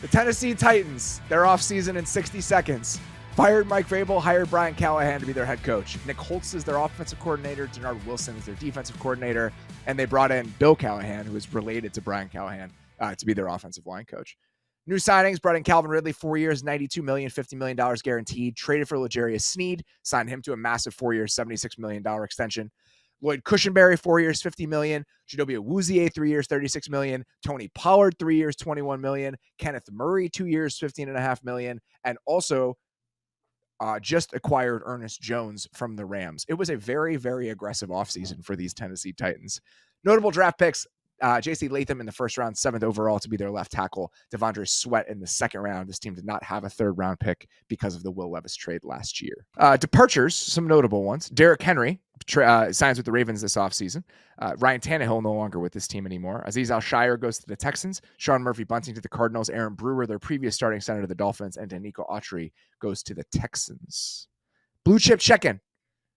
The Tennessee Titans, their offseason in 60 seconds. Fired Mike Vrabel, hired Brian Callahan to be their head coach. Nick Holtz is their offensive coordinator. Denard Wilson is their defensive coordinator. And they brought in Bill Callahan, who is related to Brian Callahan, to be their offensive line coach. New signings, brought in Calvin Ridley, 4 years, $92 million, $50 million guaranteed. Traded for L'Jarius Sneed, signed him to a massive 4 year, $76 million extension. Lloyd Cushenberry, 4 years, $50 million. Chidobe Awuzie, 3 years, $36 million. Tony Pollard, 3 years, $21 million. Kenneth Murray, 2 years, $15.5 million. And also just acquired Ernest Jones from the Rams. It was a very, very aggressive offseason for these Tennessee Titans. Notable draft picks. J.C. Latham in the first round, 7th overall to be their left tackle. Devondre Sweat in the second round. This team did not have a third round pick because of the Will Levis trade last year. Departures, some notable ones. Derrick Henry signs with the Ravens this offseason. Ryan Tannehill no longer with this team anymore. Azeez Al-Shire goes to the Texans. Sean Murphy-Bunting to the Cardinals. Aaron Brewer, their previous starting center, to the Dolphins. And Danico Autry goes to the Texans. Blue chip check-in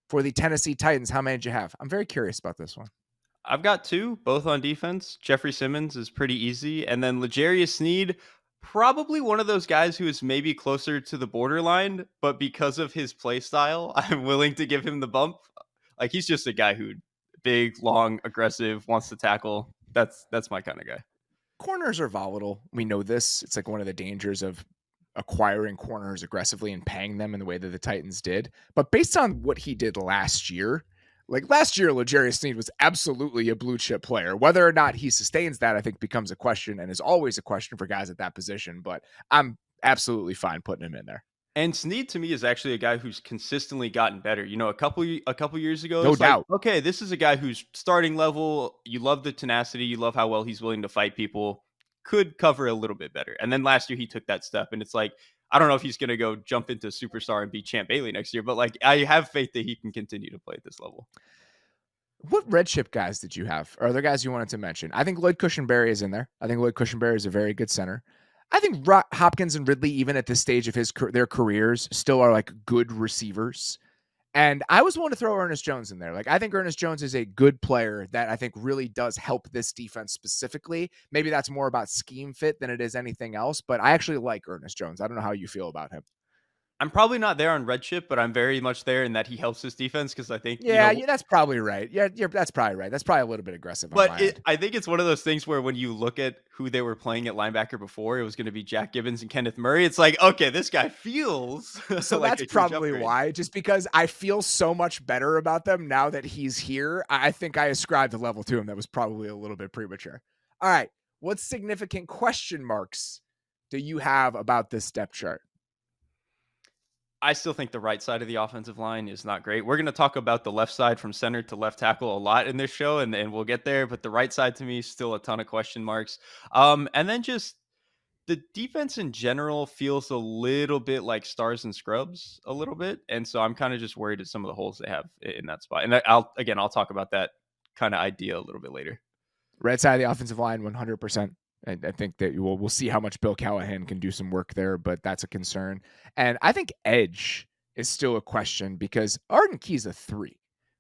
for the Tennessee Titans. How many did you have? I'm very curious about this one. I've got 2, both on defense. Jeffrey Simmons is pretty easy. And then L'Jarius Sneed, probably one of those guys who is maybe closer to the borderline, but because of his play style, I'm willing to give him the bump. Like, he's just a guy who big, long, aggressive, wants to tackle. That's my kind of guy. Corners are volatile. We know this. It's like one of the dangers of acquiring corners aggressively and paying them in the way that the Titans did. But based on what he did last year, L'Jarius Sneed was absolutely a blue chip player. Whether or not he sustains that, I think, becomes a question, and is always a question for guys at that position. But I'm absolutely fine putting him in there. And Sneed to me is actually a guy who's consistently gotten better. You know, a couple years ago, no doubt. Like, okay, this is a guy who's starting level. You love the tenacity. You love how well he's willing to fight people. Could cover a little bit better. And then last year he took that step, and it's like, I don't know if he's going to go jump into superstar and be Champ Bailey next year, but like, I have faith that he can continue to play at this level. What red chip guys did you have? Or other guys you wanted to mention? I think Lloyd Cushenberry is in there. I think Lloyd Cushenberry is a very good center. I think Hopkins and Ridley, even at this stage of their careers, still are like good receivers. And I was willing to throw Ernest Jones in there. Like, I think Ernest Jones is a good player that I think really does help this defense specifically. Maybe that's more about scheme fit than it is anything else, but I actually like Ernest Jones. I don't know how you feel about him. I'm probably not there on red chip, but I'm very much there in that he helps his defense, because I think yeah, that's probably right. Yeah, that's probably right. That's probably a little bit aggressive. But I think it's one of those things where when you look at who they were playing at linebacker before, it was going to be Jack Gibbons and Kenneth Murray. It's like, okay, this guy feels so like that's probably why. Just because I feel so much better about them now that he's here, I think I ascribed a level to him that was probably a little bit premature. All right, what significant question marks do you have about this depth chart? I still think the right side of the offensive line is not great. We're going to talk about the left side from center to left tackle a lot in this show, and we'll get there. But the right side, to me, still a ton of question marks. And then just the defense in general feels a little bit like stars and scrubs a little bit. And so I'm kind of just worried at some of the holes they have in that spot. And I'll talk about that kind of idea a little bit later. Right side of the offensive line, 100%. I think that we'll see how much Bill Callahan can do some work there, but that's a concern. And I think edge is still a question, because Arden Key's a 3,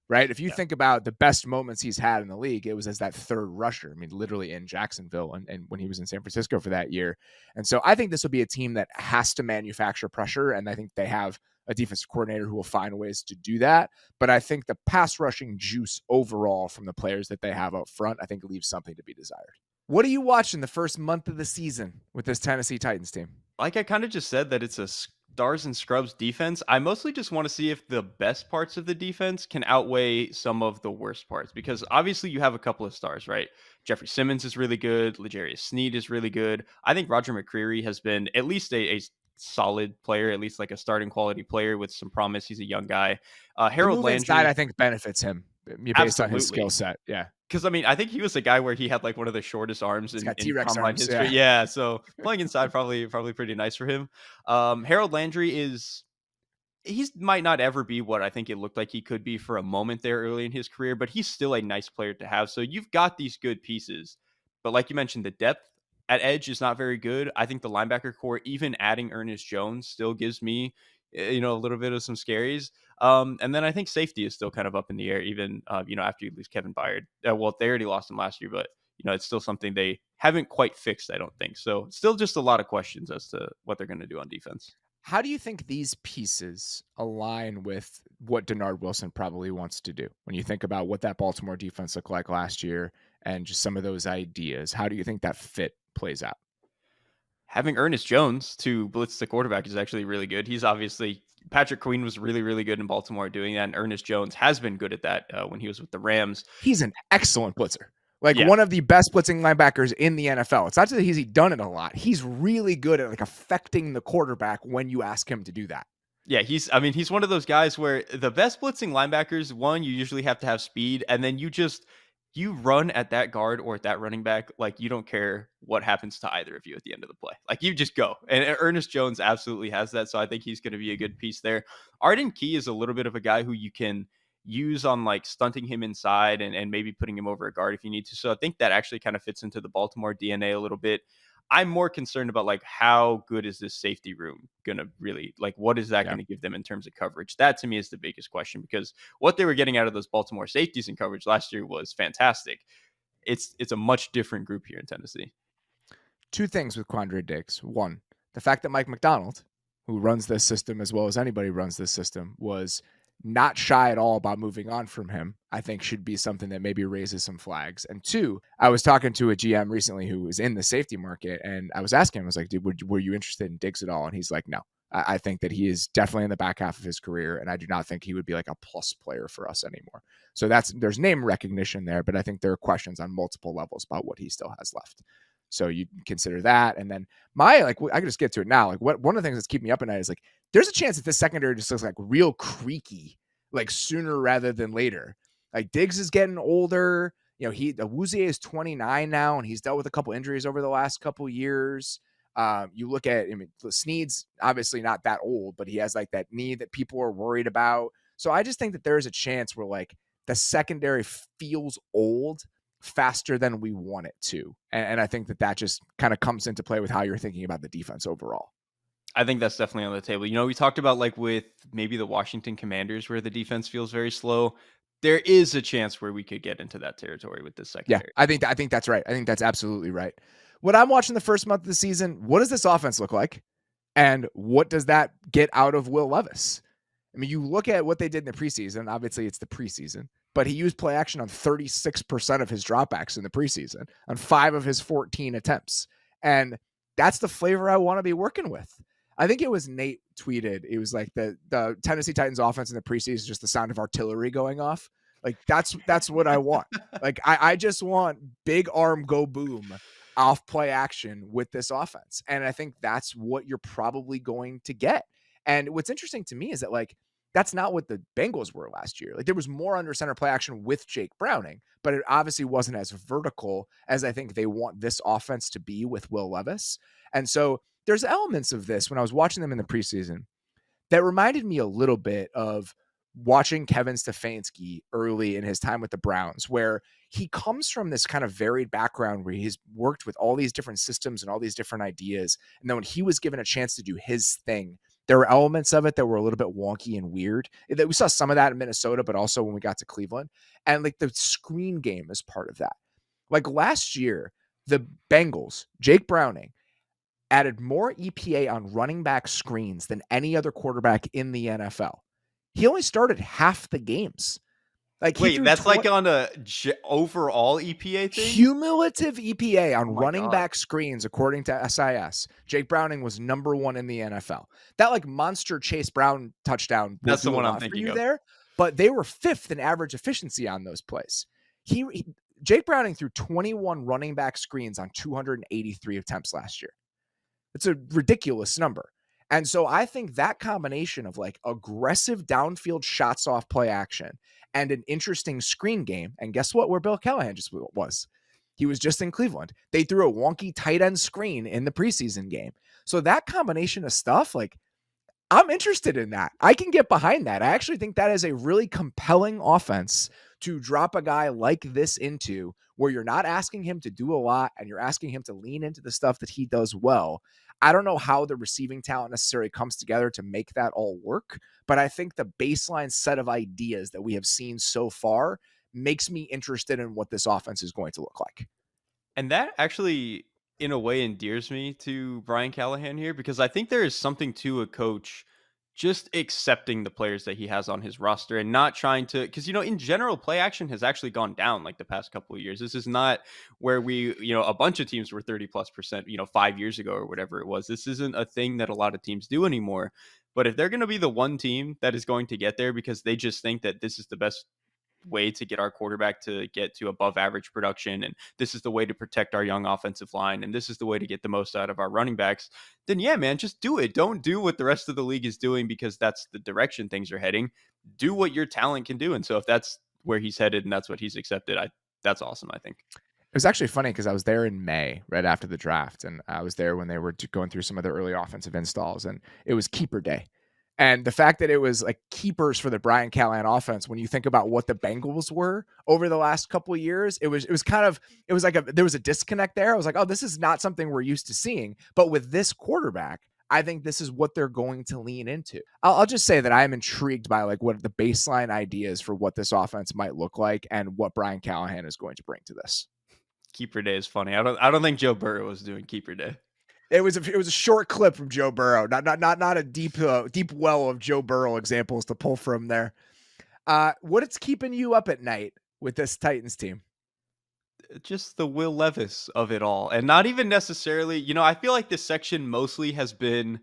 right? If you think about the best moments he's had in the league, it was as that third rusher. I mean, literally in Jacksonville and when he was in San Francisco for that year. And so I think this will be a team that has to manufacture pressure, and I think they have a defensive coordinator who will find ways to do that. But I think the pass rushing juice overall from the players that they have up front, I think leaves something to be desired. What are you watching the first month of the season with this Tennessee Titans team? Like I kind of just said, that it's a stars and scrubs defense. I mostly just want to see if the best parts of the defense can outweigh some of the worst parts, because obviously you have a couple of stars, right? Jeffrey Simmons is really good. L'Jarius Sneed is really good. I think Roger McCreary has been at least a solid player, at least like a starting quality player with some promise. He's a young guy. Harold Landry, inside, I think, benefits him based on his skill set. Yeah. Because, I mean, I think he was a guy where he had like one of the shortest arms in T-Rex combine arms, history. Yeah, so playing inside probably pretty nice for him. Harold Landry he might not ever be what I think it looked like he could be for a moment there early in his career, but he's still a nice player to have. So you've got these good pieces. But like you mentioned, the depth at edge is not very good. I think the linebacker core, even adding Ernest Jones, still gives me a little bit of some scaries. And then I think safety is still kind of up in the air, even, after you lose Kevin Byard. Well, they already lost him last year, but it's still something they haven't quite fixed, I don't think. So still just a lot of questions as to what they're going to do on defense. How do you think these pieces align with what Denard Wilson probably wants to do? When you think about what that Baltimore defense looked like last year and just some of those ideas, how do you think that fit plays out? Having Ernest Jones to blitz the quarterback is actually really good. He's obviously Patrick Queen was really, really good in Baltimore doing that, and Ernest Jones has been good at that when he was with the Rams. He's an excellent blitzer. Like Yeah, one of the best blitzing linebackers in the NFL. It's not that he's done it a lot. He's really good at like affecting the quarterback when you ask him to do that. yeah, he's one of those guys where the best blitzing linebackers, one, you usually have to have speed, and then you run at that guard or at that running back, like you don't care what happens to either of you at the end of the play. Like you just go. And Ernest Jones absolutely has that. So I think he's going to be a good piece there. Arden Key is a little bit of a guy who you can use on like stunting him inside and maybe putting him over a guard if you need to. So I think that actually kind of fits into the Baltimore DNA a little bit. I'm more concerned about like how good is this safety room gonna really like what is that Yeah. going to give them in terms of coverage? That to me is the biggest question because what they were getting out of those Baltimore safeties in coverage last year was fantastic. It's a much different group here in Tennessee. Two things with Quandre Diggs. One, the fact that Mike McDonald, who runs this system as well as anybody runs this system, was not shy at all about moving on from him, I think should be something that maybe raises some flags. And two, I was talking to a GM recently who was in the safety market, and I was asking him, I was like, dude, were you interested in Diggs at all? And he's like, no. I think that he is definitely in the back half of his career, and I do not think he would be like a plus player for us anymore. So there's name recognition there, but I think there are questions on multiple levels about what he still has left. So you consider that. And then I can just get to it now. Like one of the things that's keeping me up at night is like, there's a chance that this secondary just looks like real creaky, like sooner rather than later. Like Diggs is getting older. Awuzie is 29 now, and he's dealt with a couple injuries over the last couple years. You look at, Snead's obviously not that old, but he has like that knee that people are worried about. So I just think that there's a chance where like the secondary feels old faster than we want it to. And I think that just kind of comes into play with how you're thinking about the defense overall. I think that's definitely on the table. We talked about like with maybe the Washington Commanders where the defense feels very slow. There is a chance where we could get into that territory with this secondary. Yeah, I think that's right. I think that's absolutely right. When I'm watching the first month of the season, what does this offense look like? And what does that get out of Will Levis? I mean, you look at what they did in the preseason. Obviously, it's the preseason, but he used play action on 36% of his dropbacks in the preseason, on 5 of his 14 attempts. And that's the flavor I want to be working with. I think it was Nate tweeted. It was like the Tennessee Titans offense in the preseason is just the sound of artillery going off. Like that's what I want. Like I just want big arm go boom off play action with this offense. And I think that's what you're probably going to get. And what's interesting to me is that like that's not what the Bengals were last year. Like there was more under center play action with Jake Browning, but it obviously wasn't as vertical as I think they want this offense to be with Will Levis. And so there's elements of this when I was watching them in the preseason that reminded me a little bit of watching Kevin Stefanski early in his time with the Browns, where he comes from this kind of varied background where he's worked with all these different systems and all these different ideas. And then when he was given a chance to do his thing, there were elements of it that were a little bit wonky and weird. We saw some of that in Minnesota, but also when we got to Cleveland. And like the screen game is part of that. Like last year, the Bengals, Jake Browning, added more EPA on running back screens than any other quarterback in the NFL. He only started half the games. Like Wait, that's like on a overall EPA thing? Cumulative EPA on running back screens, according to SIS. Jake Browning was number 1 in the NFL. That like monster Chase Brown touchdown. That's the one I'm thinking of. There, but they were 5th in average efficiency on those plays. Jake Browning threw 21 running back screens on 283 attempts last year. It's a ridiculous number. And so I think that combination of like aggressive downfield shots off play action and an interesting screen game. And guess what? Where Bill Callahan just was. He was just in Cleveland. They threw a wonky tight end screen in the preseason game. So that combination of stuff, like I'm interested in that. I can get behind that. I actually think that is a really compelling offense to drop a guy like this into, where you're not asking him to do a lot and you're asking him to lean into the stuff that he does well. I don't know how the receiving talent necessarily comes together to make that all work, but I think the baseline set of ideas that we have seen so far makes me interested in what this offense is going to look like. And that actually, in a way, endears me to Brian Callahan here because I think there is something to a coach just accepting the players that he has on his roster and not trying to, because in general play action has actually gone down like the past couple of years. This is not where a bunch of teams were 30+% 5 years ago or whatever it was. This isn't a thing that a lot of teams do anymore. But if they're going to be the one team that is going to get there because they just think that this is the best way to get our quarterback to get to above average production, and this is the way to protect our young offensive line, and this is the way to get the most out of our running backs, then yeah, man, just do it. Don't do what the rest of the league is doing because that's the direction things are heading. Do what your talent can do. And so if that's where he's headed and that's what he's accepted, that's awesome, I think. It was actually funny because I was there in May, right after the draft, and I was there when they were going through some of their early offensive installs, and it was keeper day. And the fact that it was like keepers for the Brian Callahan offense, when you think about what the Bengals were over the last couple of years, it was like there was a disconnect there. I was like, oh, this is not something we're used to seeing. But with this quarterback, I think this is what they're going to lean into. I'll just say that I am intrigued by like what the baseline ideas for what this offense might look like and what Brian Callahan is going to bring to this. Keeper day is funny. I don't think Joe Burrow was doing keeper day. It was a short clip from Joe Burrow, not a deep well of Joe Burrow examples to pull from there. What's keeping you up at night with this Titans team? Just the Will Levis of it all. And not even necessarily, I feel like this section mostly has been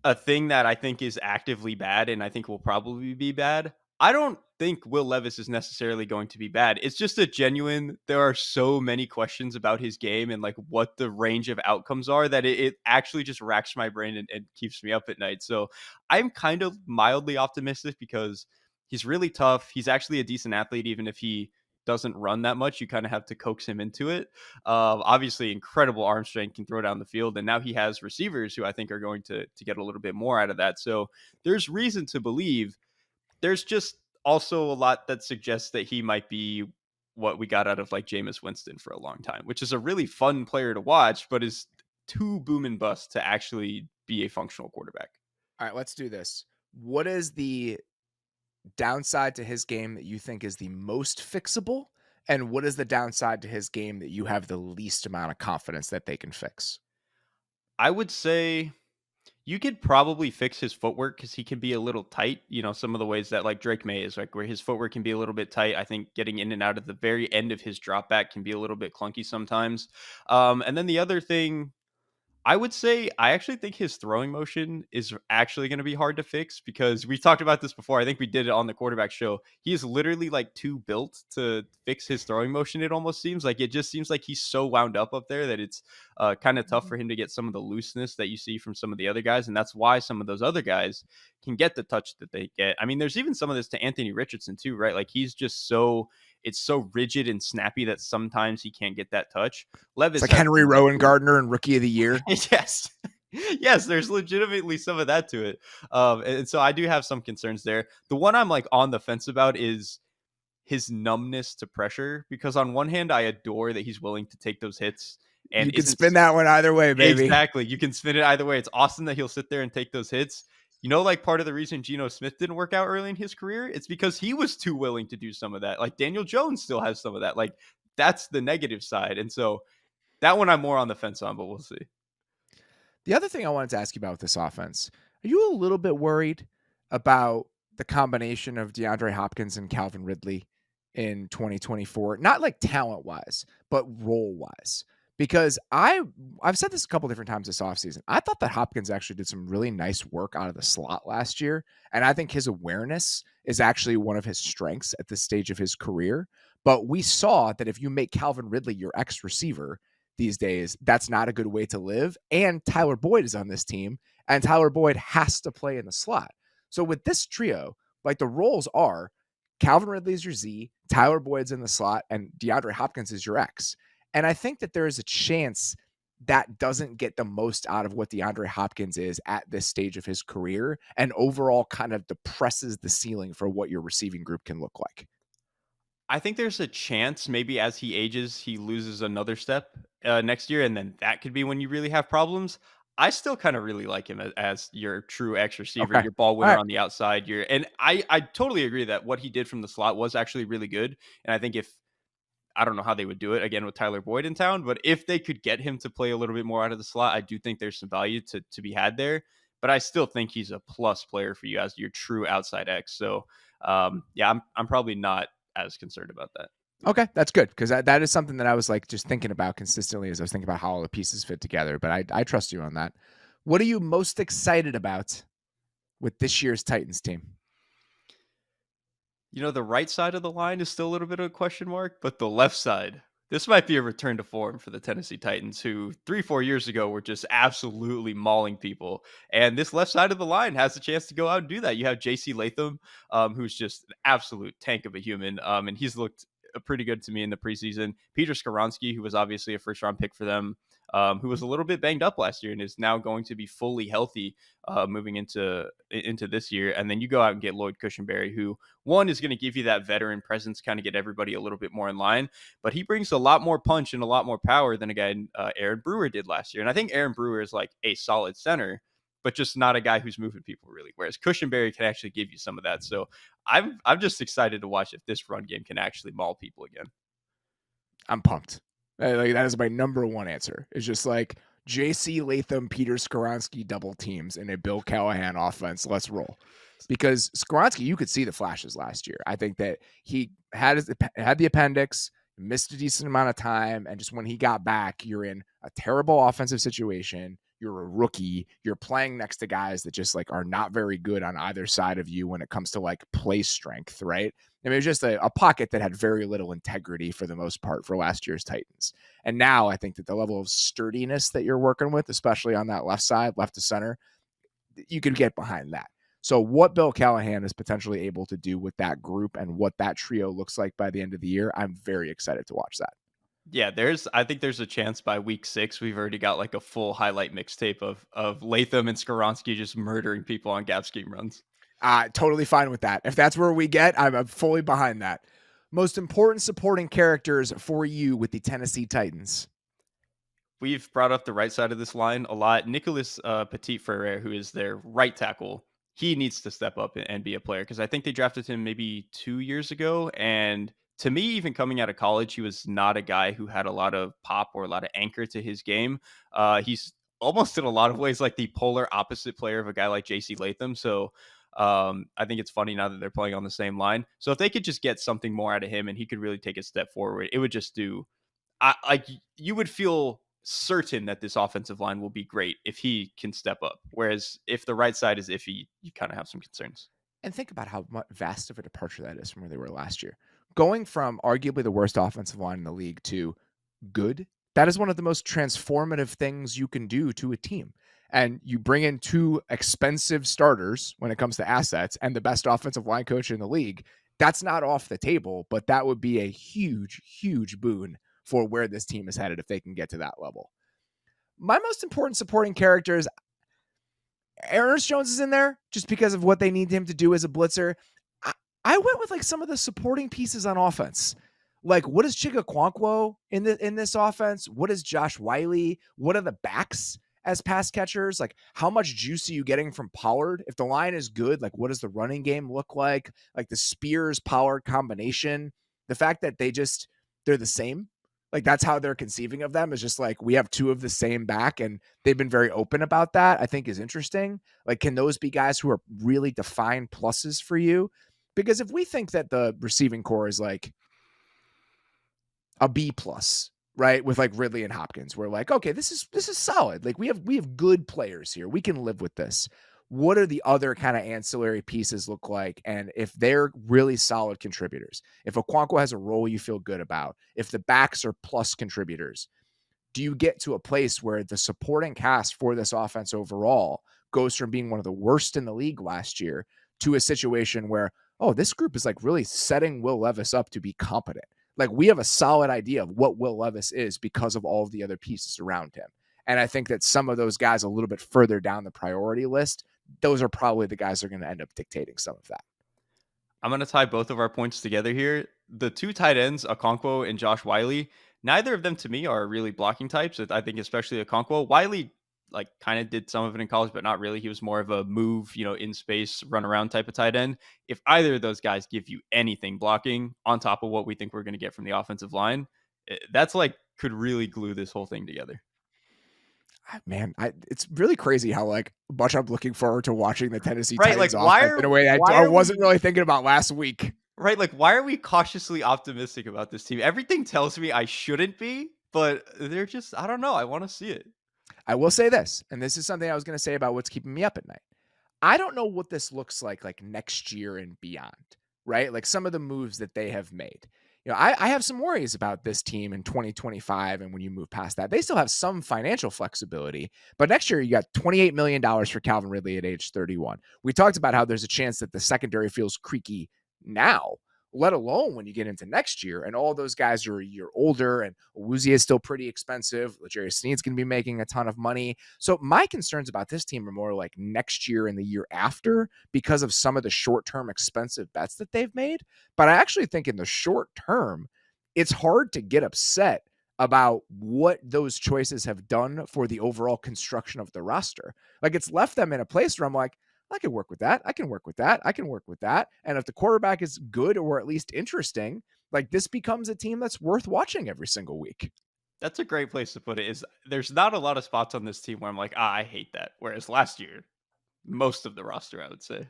a thing that I think is actively bad and I think will probably be bad. I don't think Will Levis is necessarily going to be bad. It's just a genuine, there are so many questions about his game and like what the range of outcomes are that it actually just racks my brain and keeps me up at night. So I'm kind of mildly optimistic because he's really tough. He's actually a decent athlete, even if he doesn't run that much. You kind of have to coax him into it. Obviously, incredible arm strength, can throw down the field, and now he has receivers who I think are going to get a little bit more out of that. So there's reason to believe. There's just also a lot that suggests that he might be what we got out of like Jameis Winston for a long time, which is a really fun player to watch, but is too boom and bust to actually be a functional quarterback. All right, let's do this. What is the downside to his game that you think is the most fixable? And what is the downside to his game that you have the least amount of confidence that they can fix? I would say you could probably fix his footwork because he can be a little tight. Some of the ways that like Drake May is, like where his footwork can be a little bit tight. I think getting in and out at the very end of his drop back can be a little bit clunky sometimes. And then the other thing I would say I actually think his throwing motion is actually going to be hard to fix because we talked about this before. I think we did it on the quarterback show. He is literally like too built to fix his throwing motion. It almost seems like, it just seems like he's so wound up there that it's kind of tough for him to get some of the looseness that you see from some of the other guys. And that's why some of those other guys can get the touch that they get. I mean, there's even some of this to Anthony Richardson too, right? Like he's just it's so rigid and snappy that sometimes he can't get that touch. It's Levis like has Henry Rowan Gardner and Rookie of the Year. yes. Yes, there's legitimately some of that to it. And so I do have some concerns there. The one I'm like on the fence about is his numbness to pressure, because on one hand, I adore that he's willing to take those hits and You can isn't spin that one either way, baby. exactly. You can spin it either way. It's awesome that he'll sit there and take those hits. Like part of the reason Geno Smith didn't work out early in his career, it's because he was too willing to do some of that. Like Daniel Jones still has some of that. Like that's the negative side. And so that one I'm more on the fence on, but we'll see. The other thing I wanted to ask you about with this offense, are you a little bit worried about the combination of DeAndre Hopkins and Calvin Ridley in 2024? Not like talent wise, but role wise. Because I've said this a couple different times this offseason. I thought that Hopkins actually did some really nice work out of the slot last year. And I think his awareness is actually one of his strengths at this stage of his career. But we saw that if you make Calvin Ridley your X receiver these days, that's not a good way to live. And Tyler Boyd is on this team, and Tyler Boyd has to play in the slot. So with this trio, like the roles are Calvin Ridley's your Z, Tyler Boyd's in the slot, and DeAndre Hopkins is your X. And I think that there is a chance that doesn't get the most out of what DeAndre Hopkins is at this stage of his career, and overall kind of depresses the ceiling for what your receiving group can look like. I think there's a chance maybe as he ages, he loses another step next year, and then that could be when you really have problems. I still kind of really like him as your true X receiver, Okay. your ball All winner right. on the outside. And I totally agree that what he did from the slot was actually really good. And I think if I don't know how they would do it again with Tyler Boyd in town, but if they could get him to play a little bit more out of the slot, I do think there's some value to be had there. But I still think he's a plus player for you as your true outside X. So yeah, I'm probably not as concerned about that. Okay, that's good because that is something that I was like just thinking about consistently as I was thinking about how all the pieces fit together. But I trust you on that. What are you most excited about with this year's Titans team? The right side of the line is still a little bit of a question mark, but the left side, this might be a return to form for the Tennessee Titans, who 3-4 years ago were just absolutely mauling people. And this left side of the line has a chance to go out and do that. You have JC Latham, who's just an absolute tank of a human, and he's looked pretty good to me in the preseason. Peter Skoronsky, who was obviously a first round pick for them, who was a little bit banged up last year and is now going to be fully healthy moving into this year. And then you go out and get Lloyd Cushenberry, who one is going to give you that veteran presence, kind of get everybody a little bit more in line, but he brings a lot more punch and a lot more power than a guy Aaron Brewer did last year. And I think Aaron Brewer is like a solid center, but just not a guy who's moving people really. Whereas Cushenberry can actually give you some of that. So I'm just excited to watch if this run game can actually maul people again. I'm pumped. Like that is my number one answer. It's just like J.C. Latham, Peter Skoronsky double teams in a Bill Callahan offense. Let's roll. Because Skoronsky, you could see the flashes last year. I think that he had the appendix, missed a decent amount of time, and just when he got back, you're in a terrible offensive situation. You're a rookie. You're playing next to guys that just like are not very good on either side of you when it comes to like play strength, right? I mean, it was just a pocket that had very little integrity for the most part for last year's Titans. And now I think that the level of sturdiness that you're working with, especially on that left side, left to center, you could get behind that. So what Bill Callahan is potentially able to do with that group and what that trio looks like by the end of the year, I'm very excited to watch that. Yeah, I think there's a chance by week 6 we've already got like a full highlight mixtape of Latham and Skoronsky just murdering people on gap scheme runs. Totally fine with that. If that's where we get, I'm fully behind that. Most important supporting characters for you with the Tennessee Titans. We've brought up the right side of this line a lot. Nicholas Petit Frere, who is their right tackle, he needs to step up and be a player because I think they drafted him maybe 2 years ago. And to me, even coming out of college, he was not a guy who had a lot of pop or a lot of anchor to his game. He's almost in a lot of ways like the polar opposite player of a guy like JC Latham. So I think it's funny now that they're playing on the same line. So if they could just get something more out of him and he could really take a step forward, it would just do. You would feel certain that this offensive line will be great if he can step up. Whereas if the right side is iffy, you kind of have some concerns. And think about how vast of a departure that is from where they were last year. Going from arguably the worst offensive line in the league to good, that is one of the most transformative things you can do to a team. And you bring in 2 expensive starters when it comes to assets and the best offensive line coach in the league. That's not off the table, but that would be a huge, huge boon for where this team is headed if they can get to that level. My most important supporting characters, Ernest Jones is in there just because of what they need him to do as a blitzer. I went with like some of the supporting pieces on offense. Like, what is Chigga Quankwo in this offense? What is Josh Wiley? What are the backs as pass catchers? Like, how much juice are you getting from Pollard? If the line is good, like, what does the running game look like? Like the Spears Pollard combination. The fact that they're the same. Like, that's how they're conceiving of them, is just like, we have 2 of the same back, and they've been very open about that, I think is interesting. Like, can those be guys who are really defined pluses for you? Because if we think that the receiving core is like a B plus, right, with like Ridley and Hopkins, we're like, okay, this is solid. Like we have good players here. We can live with this. What are the other kind of ancillary pieces look like? And if they're really solid contributors, if Okonkwo has a role you feel good about, if the backs are plus contributors, do you get to a place where the supporting cast for this offense overall goes from being one of the worst in the league last year to a situation where, oh, this group is like really setting Will Levis up to be competent. Like we have a solid idea of what Will Levis is because of all of the other pieces around him. And I think that some of those guys a little bit further down the priority list, those are probably the guys that are going to end up dictating some of that. I'm going to tie both of our points together here. The 2 tight ends, Okonkwo and Josh Wiley, neither of them to me are really blocking types. I think especially Okonkwo. Wiley, like kind of did some of it in college, but not really. He was more of a move, in space, run around type of tight end. If either of those guys give you anything blocking on top of what we think we're going to get from the offensive line, that's like could really glue this whole thing together. Man, it's really crazy how like much I'm looking forward to watching the Tennessee Right, Titans like, offense in a way I wasn't really thinking about last week. Right, like, why are we cautiously optimistic about this team? Everything tells me I shouldn't be, but they're just I don't know, I wanna see it. I will say this, and this is something I was going to say about what's keeping me up at night. I don't know what this looks like next year and beyond, right? Like some of the moves that they have made. I have some worries about this team in 2025. And when you move past that, they still have some financial flexibility. But next year, you got $28 million for Calvin Ridley at age 31. We talked about how there's a chance that the secondary feels creaky now, let alone when you get into next year. And all those guys are a year older, and Awuzie is still pretty expensive. L'Jarius Sneed's going to be making a ton of money. So my concerns about this team are more like next year and the year after because of some of the short-term expensive bets that they've made. But I actually think in the short term, it's hard to get upset about what those choices have done for the overall construction of the roster. Like it's left them in a place where I'm like, I can work with that. I can work with that. I can work with that. And if the quarterback is good or at least interesting, like this becomes a team that's worth watching every single week. That's a great place to put it, is there's not a lot of spots on this team where I'm like, I hate that." Whereas last year, most of the roster, I would say.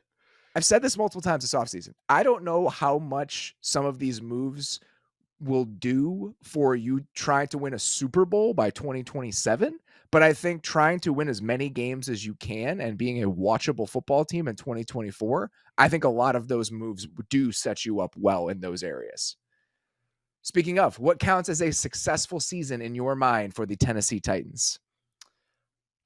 I've said this multiple times this offseason. I don't know how much some of these moves will do for you trying to win a Super Bowl by 2027. But I think trying to win as many games as you can and being a watchable football team in 2024, I think a lot of those moves do set you up well in those areas. Speaking of, what counts as a successful season in your mind for the Tennessee Titans?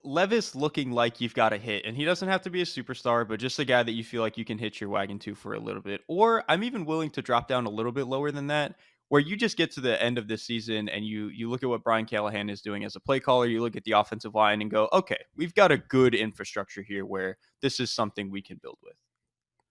Levis looking like you've got a hit, and he doesn't have to be a superstar, but just a guy that you feel like you can hitch your wagon to for a little bit. Or I'm even willing to drop down a little bit lower than that, where you just get to the end of this season and you look at what Brian Callahan is doing as a play caller, you look at the offensive line and go, okay, we've got a good infrastructure here where this is something we can build with.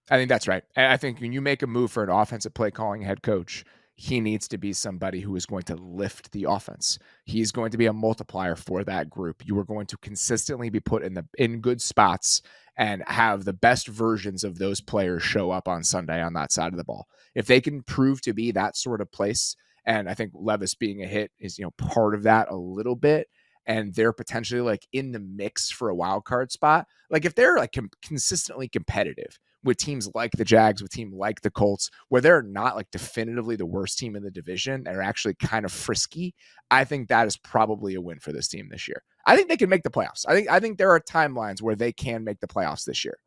I think that's right. I think when you make a move for an offensive play calling head coach, he needs to be somebody who is going to lift the offense. He's going to be a multiplier for that group. You are going to consistently be put in good spots and have the best versions of those players show up on Sunday on that side of the ball. If they can prove to be that sort of place, and I think Levis being a hit is, part of that a little bit, and they're potentially like in the mix for a wild card spot. Like if they're like consistently competitive with teams like the Jags, with team like the Colts, where they're not like definitively the worst team in the division, they're actually kind of frisky. I think that is probably a win for this team this year. I think they can make the playoffs. I think there are timelines where they can make the playoffs this year.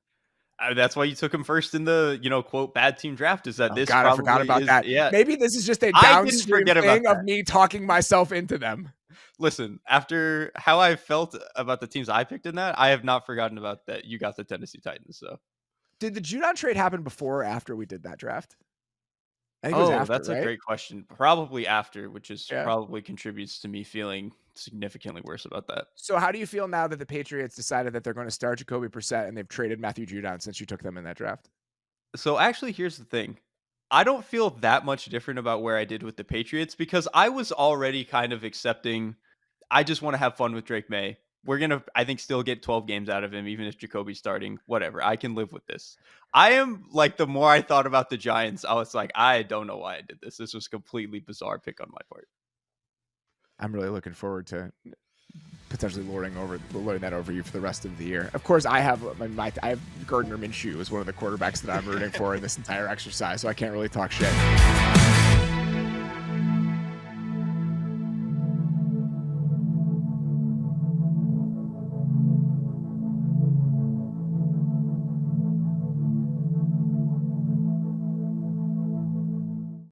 That's why you took him first in the, quote, bad team draft, is that this God, I forgot about that. Yeah. Maybe this is just a downstream thing of that. me talking myself into them. Listen, after how I felt about the teams I picked in that, I have not forgotten about that. You got the Tennessee Titans, so. Did the Judon trade happen before or after we did that draft? I think it was after, that's right? a great question. Probably after, which is Yeah. probably contributes to me feeling significantly worse about that. So how do you feel now that the Patriots decided that they're going to start Jacoby Brissett and they've traded Matthew Judon since you took them in that draft? So actually, here's the thing. I don't feel that much different about where I did with the Patriots because I was already kind of accepting, I just want to have fun with Drake May. We're going to, I think, still get 12 games out of him, even if Jacoby's starting, whatever. I can live with this. I am like, the more I thought about the Giants, I was like, I don't know why I did this. This was a completely bizarre pick on my part. I'm really looking forward to potentially lording that over you for the rest of the year. Of course, I have Gardner Minshew as one of the quarterbacks that I'm rooting for in this entire exercise, so I can't really talk shit.